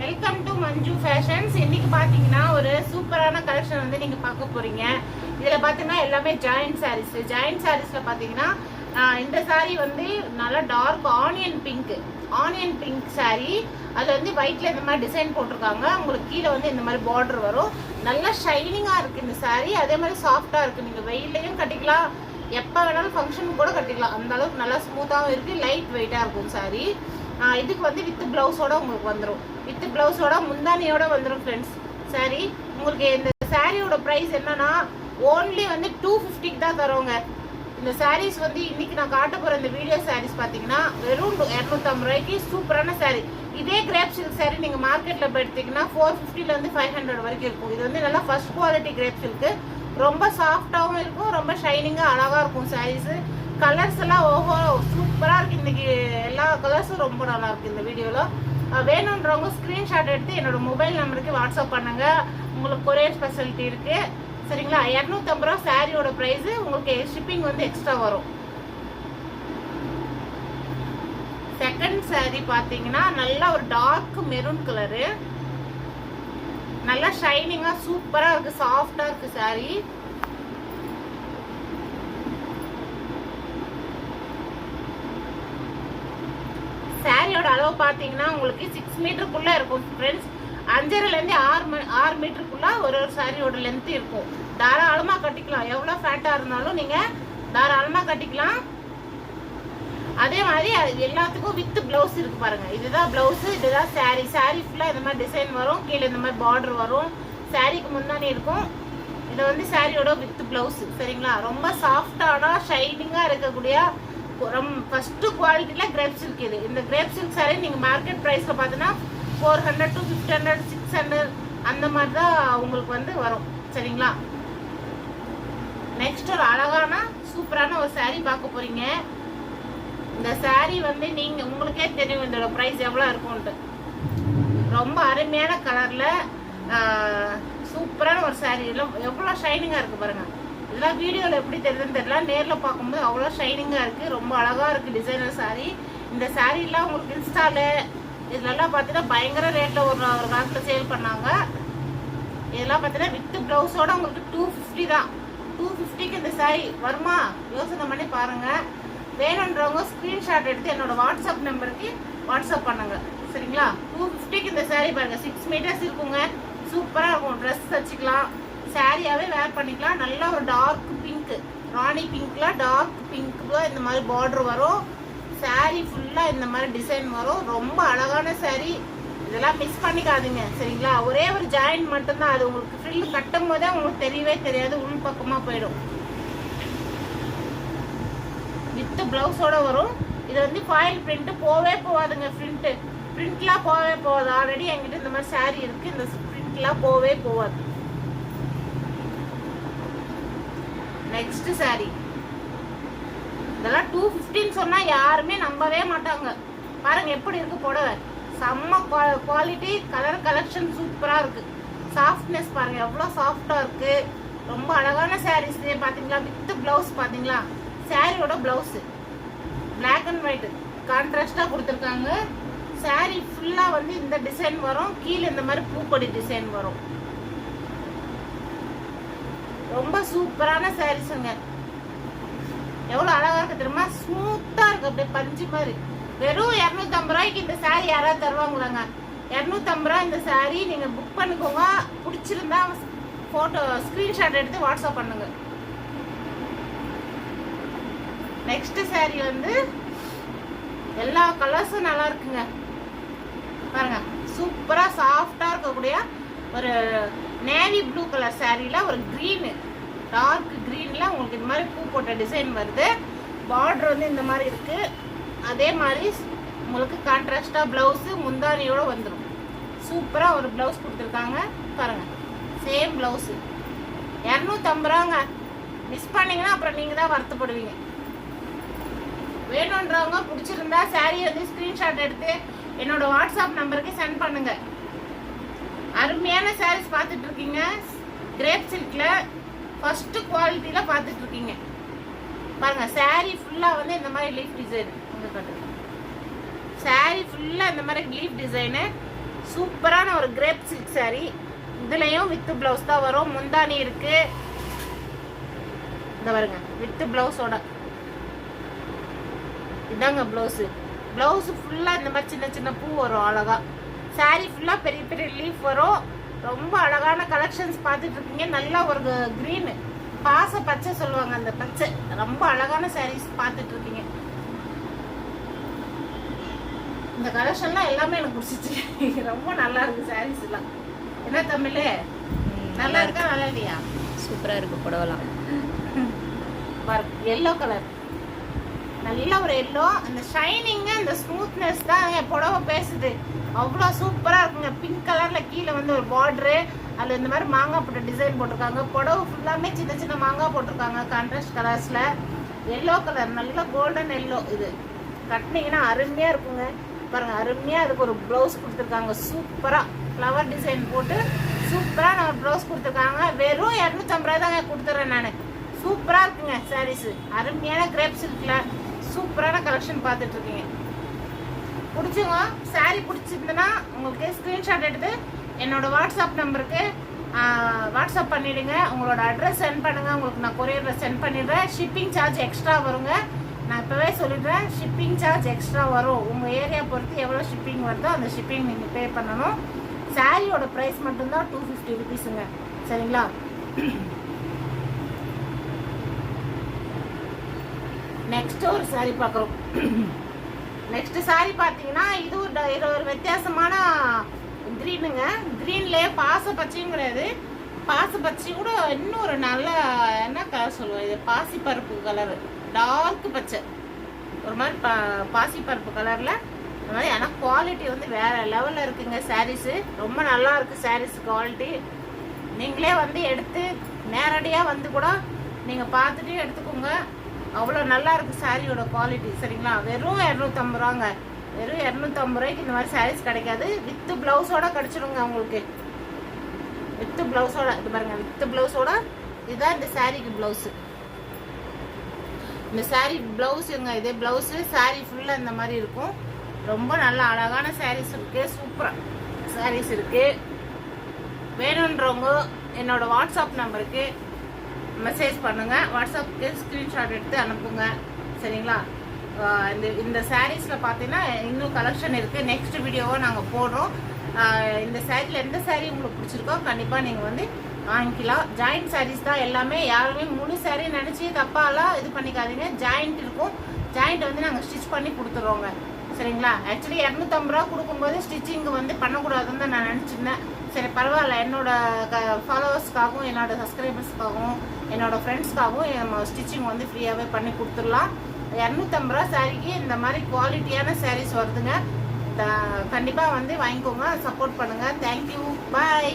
Welcome to Manju fashions. இன்னைக்கு பார்த்தீங்கன்னா ஒரு சூப்பரான கலெக்ஷன் வந்து நீங்கள் பார்க்க போறீங்க. இதில் பார்த்தீங்கன்னா எல்லாமே ஜாயிண்ட் சாரீஸ். ஜாயிண்ட் சாரீஸில் பார்த்தீங்கன்னா இந்த சாரீ வந்து நல்லா டார்க் ஆனியன் பிங்க் சாரீ. அது வந்து ஒயிட்ல இந்த மாதிரி டிசைன் போட்டிருக்காங்க. உங்களுக்கு கீழே வந்து இந்த மாதிரி பார்டர் வரும். நல்லா ஷைனிங்காக இருக்குது இந்த சாரீ. அதே மாதிரி சாஃப்டாக இருக்குது. நீங்கள் வெயிலையும் கட்டிக்கலாம், எப்போ வேணாலும் ஃபங்க்ஷனுக்கு கூட கட்டிக்கலாம். அந்த அளவுக்கு நல்லா ஸ்மூத்தாகவும் இருக்குது, லைட் வெயிட்டாக இருக்கும் சாரீ. இதுக்கு வந்து வித் பிளவுஸோட உங்களுக்கு வந்துடும். வித் பிளவுஸோட முந்தானியோட வந்துடும் ஃப்ரெண்ட்ஸ் சாரீ. உங்களுக்கு இந்த சாரியோட ப்ரைஸ் என்னன்னா ஓன்லி வந்து 250க்கு தான் தருவோங்க. இந்த சாரீஸ் வந்து இன்னைக்கு நான் காட்ட போகிற இந்த வீடியோ சாரீஸ் பார்த்தீங்கன்னா வெறும் 250 ரூபாய்க்கு சூப்பரான சாரீ. இதே கிரேப் சில்க் சாரீ நீங்கள் மார்க்கெட்டில் போய் எடுத்தீங்கன்னா 450லேருந்து 500 வரைக்கும் இருக்கும். இது வந்து நல்லா ஃபர்ஸ்ட் குவாலிட்டி கிரேப் சில்க்கு. ரொம்ப சாஃப்டாகவும் இருக்கும், ரொம்ப ஷைனிங்காக அழகாக இருக்கும் சாரீஸு. கலர்ஸ் எல்லாம் ஓஹோ சூப்பராக இருக்குது. இன்றைக்கி எல்லா கலர்ஸும் ரொம்ப நல்லா இருக்குது இந்த வீடியோவில். வேணுன்றவங்க ஸ்க்ரீன்ஷாட் எடுத்து என்னோட மொபைல் நம்பருக்கு வாட்ஸ்அப் பண்ணுங்கள். உங்களுக்கு கொரியர் ஃபெசிலிட்டி இருக்குது சரிங்களா. 250 ரூபா சாரியோட ப்ரைஸு. உங்களுக்கு ஷிப்பிங் வந்து எக்ஸ்ட்ரா வரும். செகண்ட் சாரி பார்த்தீங்கன்னா நல்லா ஒரு டார்க் மெரூன் கலரு, நல்லா ஷைனிங்காக சூப்பராக இருக்குது, சாஃப்டாக இருக்குது சாரி. சாரியோட அளவு பார்த்தீங்கன்னா உங்களுக்கு 6 மீட்டருக்குள்ளே இருக்கும் ஃப்ரெண்ட்ஸ். 5.5லேருந்து 6 மீட்டருக்குள்ள ஒரு சாரியோட லென்த் இருக்கும். தாராளமாக கட்டிக்கலாம். எவ்வளோ ஃபேட்டாக இருந்தாலும் நீங்கள் தாராளமாக கட்டிக்கலாம். அதே மாதிரி எல்லாத்துக்கும் வித் பிளவுஸ் இருக்கு பாருங்க. இதுதான் பிளவுஸ், இதுதான் சாரி. சாரி ஃபுல்லாக இந்த மாதிரி டிசைன் வரும், கீழே இந்த மாதிரி பார்டர் வரும், சாரிக்கு முன்னாடி இருக்கும். இது வந்து சாரியோட வித் பிளவுஸ் சரிங்களா. ரொம்ப சாஃப்டான ஷைனிங்காக இருக்கக்கூடிய ஃபர்ஸ்ட் குவாலிட்டியில் கிரேப் சில்க். இது இந்த கிரேப் சில்க் சாரி நீங்கள் மார்க்கெட் ப்ரைஸில் பார்த்தீங்கன்னா 400 to 500 600 அந்த மாதிரி தான் உங்களுக்கு வந்து வரும் சரிங்களா. நெக்ஸ்ட் ஒரு அழகான சூப்பரான ஒரு சாரி பார்க்க போறீங்க. இந்த சாரி வந்து நீங்கள் உங்களுக்கே தெரியும் இதோட ப்ரைஸ் எவ்வளோ இருக்கும்ன்ட்டு. ரொம்ப அருமையான கலரில் சூப்பரான ஒரு சாரி. எவ்வளோ ஷைனிங்காக இருக்குது பாருங்கள். இதெல்லாம் வீடியோவில் எப்படி தெரியுதுன்னு தெரியல, நேரில் பார்க்கும்போது அவ்வளோ ஷைனிங்காக இருக்குது, ரொம்ப அழகாக இருக்குது டிசைனர் சாரி. இந்த சாரீலாம் உங்களுக்கு இன்ஸ்டாவில் இதெல்லாம் பார்த்தீங்கன்னா பயங்கர ரேட்டில் ஒரு காலத்தில் சேல் பண்ணாங்க. இதெல்லாம் பார்த்தீங்கன்னா வித் ப்ளவுஸோட உங்களுக்கு 250 தான். 250க்கு இந்த சாரி வருமா யோசனை பண்ணி பாருங்கள். வேணுன்றவங்க ஸ்க்ரீன்ஷாட் எடுத்து என்னோட வாட்ஸ்அப் நம்பருக்கு வாட்ஸ்அப் பண்ணுங்க சரிங்களா. 250க்கு இந்த சாரி பாருங்க. 6 மீட்டர்ஸ் இருக்குங்க. சூப்பராக இருக்கும். ட்ரெஸ் வச்சுக்கலாம், சாரியாகவே வேர் பண்ணிக்கலாம். நல்லா ஒரு டார்க் பிங்க், ராணி பிங்க்ல டார்க் பிங்க்ல இந்த மாதிரி பார்டர் வரும். சாரி ஃபுல்லாக இந்த மாதிரி டிசைன் வரும். ரொம்ப அழகான சாரி. இதெல்லாம் மிஸ் பண்ணிக்காதீங்க சரிங்களா. ஒரே ஒரு ஜாயின் மட்டும்தான், அது உங்களுக்கு ஃப்ரில் கட்டும் போதே உங்களுக்கு தெரியவே தெரியாது, உள் பக்கமாக போயிடும். வித் பிளவுஸோட வரும். இது வந்து ஃபாயில் பிரிண்ட் போவே போகாதுங்க. பிரிண்ட்லாம் போவே போகாது. ஆல்ரெடி என்கிட்ட இந்த மாதிரி சாரி இருக்கு. இந்த பிரிண்ட்லாம் போவே போகாது. நெக்ஸ்ட் சாரி இதெல்லாம் 250 சொன்னா யாருமே நம்பவே மாட்டாங்க. பாருங்க எப்படி இருக்கு புடவை. செம்ம குவாலிட்டி, கலர் கலெக்ஷன் சூப்பரா இருக்கு. சாஃப்ட்னஸ் பாருங்க எவ்வளோ சாஃப்டா இருக்கு. ரொம்ப அழகான சாரீஸ் பாத்தீங்களா. வித் பிளவுஸ் பாத்தீங்களா. சாரியோட பிளவுஸ் பிளாக் அண்ட் ஒயிட் கான்ட்ராஸ்டா கொடுத்துருக்காங்க. சாரி ஃபுல்லா வந்து இந்த டிசைன் வரும். கீழே இந்த மாதிரி பூக்கொடி டிசைன் வரும். ரொம்ப சூப்பரான சாரீஸுங்க. எவ்வளோ அழகா இருக்கு தெரியுமா. ஸ்மூத்தா இருக்கு, அப்படியே பஞ்சு மாதிரி. வெறும் 250 ரூபாய்க்கு இந்த சாரி யாராவது தருவாங்களாங்க. 250 ரூபா இந்த சாரி. நீங்க புக் பண்ணிக்கோங்க. பிடிச்சிருந்தா போட்டோ ஸ்கிரீன்ஷாட் எடுத்து வாட்ஸ்அப் பண்ணுங்க. நெக்ஸ்ட் சாரி வந்து எல்லா கலர்ஸும் நல்லா இருக்குங்க. பாருங்க சூப்பரா சாஃப்டா இருக்கக்கூடிய ஒரு நேவி ப்ளூ கலர் சாரியில ஒரு கிரீனு, டார்க் கிரீன்ல உங்களுக்கு இந்த மாதிரி பூ போட்ட டிசைன் வருது. பார்டர் வந்து இந்த மாதிரி இருக்கு. அதே மாதிரி உங்களுக்கு கான்ட்ராஸ்டா பிளவுஸ் முந்தானியோட வந்துடும். சூப்பரா ஒரு பிளவுஸ் கொடுத்துருக்காங்க பாருங்க. சேம் பிளவுஸ் 250 ரூபாங்க. மிஸ் பண்ணீங்கன்னா அப்புறம் நீங்க தான் வருத்தப்படுவீங்க. வேணுன்றவங்க பிடிச்சிருந்தா சாரி வந்து ஸ்கிரீன்ஷாட் எடுத்து என்னோட வாட்ஸ்அப் நம்பருக்கு சென்ட் பண்ணுங்க. அருமையான சாரீஸ் பார்த்துட்டு இருக்கீங்க. கிரேப் சில்க்ல ஃபர்ஸ்ட் குவாலிட்டியில பார்த்துட்டு இருக்கீங்க பாருங்க. சாரி ஃபுல்லா வந்து இந்த மாதிரி லீஃப் டிசைன். சாரி ஃபுல்லா இந்த மாதிரி லீஃப் டிசைனு சூப்பரான ஒரு கிரேப் சில்க் saree. இதுலயும் வித் பிளவுஸ் தான் வரும். முந்தானி இருக்கு, இந்த பாருங்க வித் பிளவுஸோட. இதாங்க பிளவுஸ். பிளவுஸ் ஃபுல்லா இந்த மாதிரி சின்ன சின்ன பூ வரும் அழகா. saree ஃபுல்லா பெரிய பெரிய லீஃப் வரும். ரொம்ப அழகான கலெக்ஷன்ஸ் பார்த்துட்டு இருக்கீங்க. நல்லா ஒரு கிரீன் பாச பச்சை சொல்லுவாங்க, அந்த பச்சை ரொம்ப அழகான sarees பார்த்துட்டு இருக்கீங்க. இந்த கலெக்ஷன்லாம் எல்லாமே எனக்கு பிடிச்சிச்சு. ரொம்ப நல்லா இருக்கு sarees எல்லாம். என்ன தமிழ் நல்லா இருக்கா நல்லா இல்லையா? சூப்பரா இருக்கு புடவலாம். எல்லோ கலர், நல்ல ஒரு எல்லோ. அந்த ஷைனிங் அந்த ஸ்மூத்னஸ் தான் என் புடவை பேசுது. அவ்வளோ சூப்பரா இருக்குங்க. பிங்க் கலர்ல கீழே வந்து ஒரு பார்டரு, அதுல இந்த மாதிரி மாங்காய் போட்ட டிசைன் போட்டிருக்காங்க. புடவை ஃபுல்லாமே சின்ன சின்ன மாங்காய் போட்டிருக்காங்க கான்ட்ராஸ்ட் கலர்ஸ்ல. எல்லோ கலர் நல்ல கோல்டன் எல்லோ. இது கட்டினீங்கன்னா அருமையா இருக்குங்க. பாருங்க அருமையா அதுக்கு ஒரு பிளவுஸ் கொடுத்துருக்காங்க. சூப்பரா ஃப்ளவர் டிசைன் போட்டு சூப்பரா நம்ம பிளவுஸ் கொடுத்துருக்காங்க. வெறும் 250 தாங்க கொடுத்துறேன் நான். சூப்பரா இருக்குங்க சாரீஸ். அருமையான கிரேப் சில்க்ல சூப்பரான கலெக்ஷன் பார்த்துட்டு இருக்கீங்க. பிடிச்சுங்க சாரீ பிடிச்சிருந்ததுன்னா உங்களுக்கு ஸ்கிரீன்ஷாட் எடுத்து என்னோட வாட்ஸ்அப் நம்பருக்கு வாட்ஸ்அப் பண்ணிடுங்க. உங்களோட அட்ரஸ் சென்ட் பண்ணுங்க. உங்களுக்கு நான் கொரியரில் சென்ட் பண்ணிடுறேன். ஷிப்பிங் சார்ஜ் எக்ஸ்ட்ரா வருங்க. நான் இப்போவே சொல்லிடுறேன், ஷிப்பிங் சார்ஜ் எக்ஸ்ட்ரா வரும். உங்கள் ஏரியா பொறுத்து எவ்வளோ ஷிப்பிங் வருதோ அந்த ஷிப்பிங் நீங்கள் பே பண்ணணும். சாரியோட ப்ரைஸ் மட்டும்தான் 250 ருபீஸுங்க. சரிங்களா? நெக்ஸ்ட் ஒரு சாரி பார்க்குறோம். நெக்ஸ்ட் சாரி பார்த்தீங்கன்னா இது ஒரு வித்தியாசமான க்ரீனுங்க. க்ரீன்லேயே பாச பச்சையும் கிடையாது. பாச பச்சை கூட இன்னும் ஒரு நல்ல என்ன கலர் சொல்லுவோம், இது பாசி பருப்பு கலர், டார்க் பச்சை, ஒரு மாதிரி பாசி பருப்பு கலரில் இந்த மாதிரி. ஆனால் குவாலிட்டி வந்து வேற லெவலில் இருக்குங்க சாரீஸு. ரொம்ப நல்லா இருக்கு சாரீஸ் குவாலிட்டி. நீங்களே வந்து எடுத்து நேரடியாக வந்து கூட நீங்கள் பார்த்துட்டு எடுத்துக்கோங்க. அவ்வளோ நல்லா இருக்கு சாரியோட குவாலிட்டி. சரிங்களா? வெறும் 250 ரூபாங்க. வெறும் 250 ரூபாய்க்கு இந்த மாதிரி சாரீஸ் கிடைக்காது. வித் பிளவுஸோட கிடைச்சிடுங்க உங்களுக்கு. வித் பிளவுஸோட இது பாருங்க, வித் பிளவுஸோட. இதுதான் இந்த சாரிக்கு பிளவுஸ். இந்த சாரி பிளவுஸுங்க, இதே பிளவுஸு. சாரி ஃபுல்லாக இந்த மாதிரி இருக்கும். ரொம்ப நல்ல அழகான சாரீஸ் இருக்கு. சூப்பராக சாரீஸ் இருக்கு. வேணுன்றவங்க என்னோட வாட்ஸ்அப் நம்பருக்கு மெசேஜ் பண்ணுங்க. வாட்ஸ்அப்புக்கு ஸ்க்ரீன்ஷாட் எடுத்து அனுப்புங்க. சரிங்களா? இந்த சாரீஸில் பார்த்தீங்கன்னா இன்னும் கலெக்ஷன் இருக்குது. நெக்ஸ்ட் வீடியோவை நாங்கள் போடுறோம். இந்த சாரியில் எந்த சாரீ உங்களுக்கு பிடிச்சிருக்கோ கண்டிப்பாக நீங்கள் வந்து வாங்கிக்கலாம். ஜாயிண்ட் சாரீஸ் தான் எல்லாமே. யாருமே முழு சாரீ நினச்சி தப்பாலாம் இது பண்ணிக்காதீங்க. ஜாயிண்ட் இருக்கும். ஜாயிண்ட் வந்து நாங்கள் ஸ்டிச் பண்ணி கொடுத்துருவோங்க. சரிங்களா? ஆக்சுவலி 250 ரூபா கொடுக்கும்போது ஸ்டிச்சிங் வந்து பண்ணக்கூடாதுன்னு தான் நான் நினச்சிருந்தேன். சரி பரவாயில்ல, என்னோட ஃபாலோவர்ஸ்க்காகவும் என்னோட சப்ஸ்கிரைபர்ஸ்க்காகவும் என்னோட ஃப்ரெண்ட்ஸ்க்காகவும் நம்ம ஸ்டிச்சிங் வந்து ஃப்ரீயாகவே பண்ணி கொடுத்துடலாம். 250 ரூபா சாரீக்கு இந்த மாதிரி குவாலிட்டியான சாரீஸ் வருதுங்க. கண்டிப்பாக வந்து வாங்கிக்கோங்க, சப்போர்ட் பண்ணுங்கள். தேங்க்யூ, பாய்.